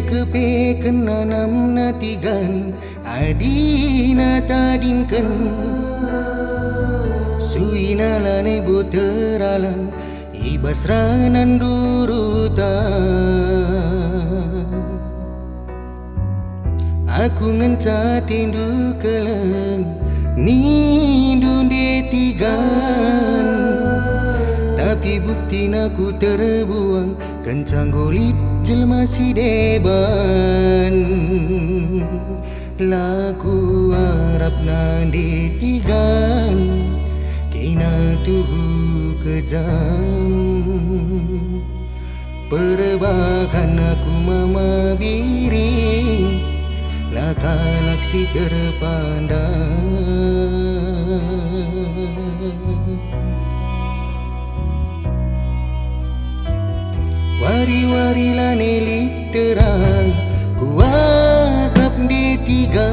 kepe kena nam natigan adina tadingken suina lane buteralang ibas ranan duruta aku ngenca tindu keleng nindu detigan tapi bukti naku terbuang kencang golit jelma si deban laku harap nandi tigan kina tuhu kejam perbakan aku mama biring lakalak si terpandang wari-wari lane literang kuagap di tiga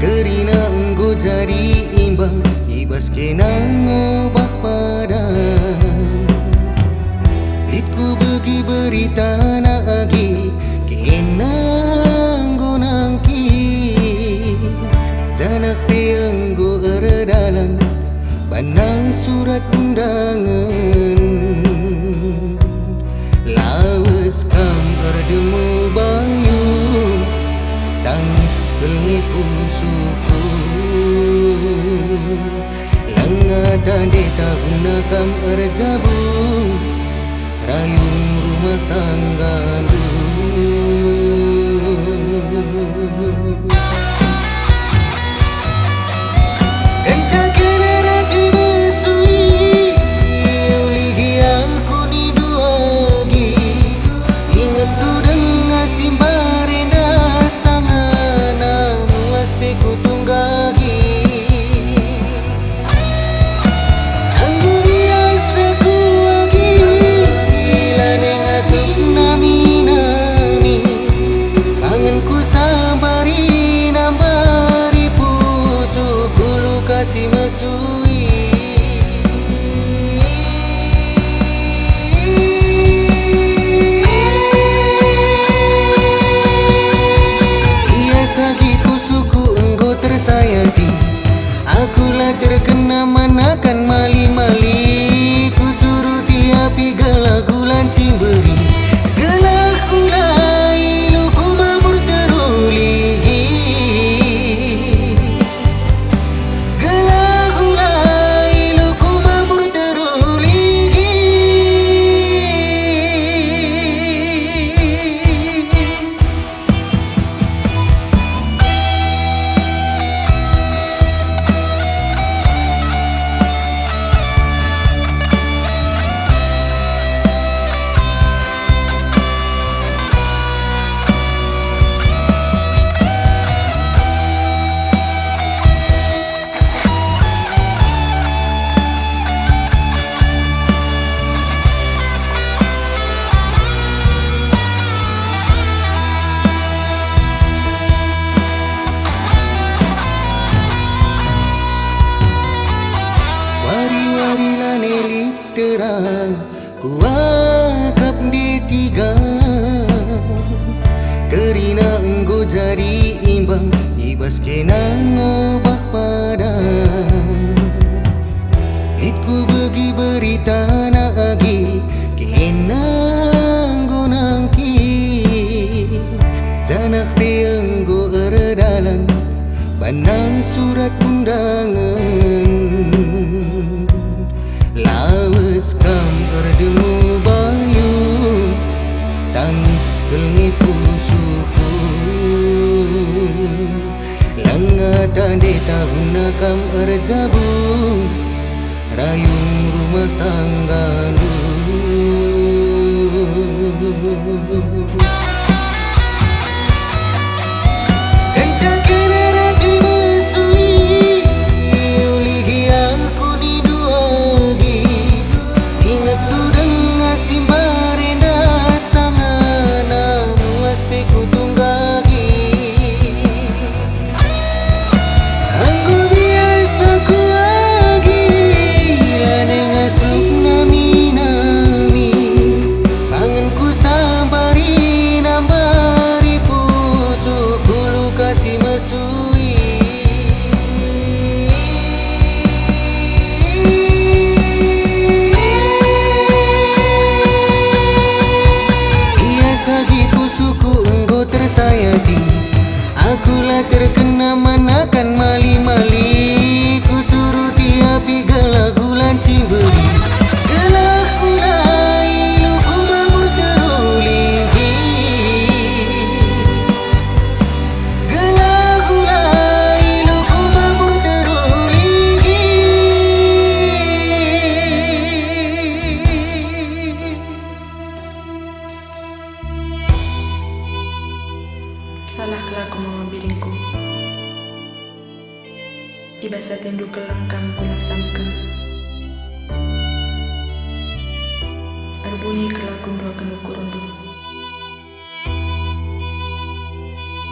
kerina enggo jadi imbang ibas kenang obak padang litku bagi berita nak agi kenang go nangki janak peenggo eredalan banang surat undangan lawas kam erdemu bayu tangis kelngi pusuku langatan de tahuna kam erjabung rayung rumah tangga si mesui biasa gitu suku enggo tersayangi akulah terkena manakan mali-mali ku suruh tiapi gelah gulan cimberi gelah gulai luku mamur teruli terang kuagap di tiga kerina enggo jadi imbang ibas kenang obak padang itku bagi berita nak agi kenang go nangki janak peenggo eredalan banang surat undangan lawas kam erdemu bayu tangis kelngi pusuku langatan de tahuna kam erjabung rayung rumah tangga nami-nami panganku sabari kena manakan mali-mali, ku suruh tiapi gelak gulan cimberi. Gelak gulai luku mamur teruligi, gelak gulai luku mamur teruligi. Salah kelaku mama biringku, ibasa tendu kelangkam kula samkem. Arbuni kelaku dua kenu kurundu,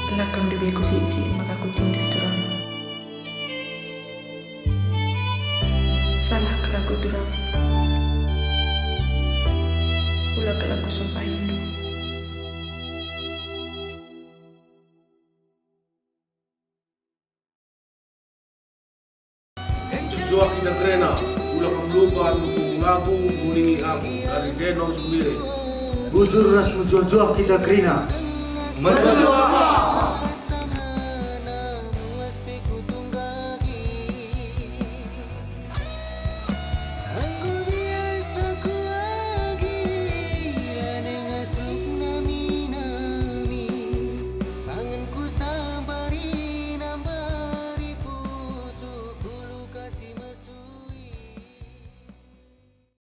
pelakang dubeku sisi maka ku tindis durang. Salah kelaku durang, pula kelaku sumpah hindu. Jua kita krena, ulah pemluka dukung lagu mulingi aku dari Denong sendiri. Bujur ras mujojoh kita krina. Maju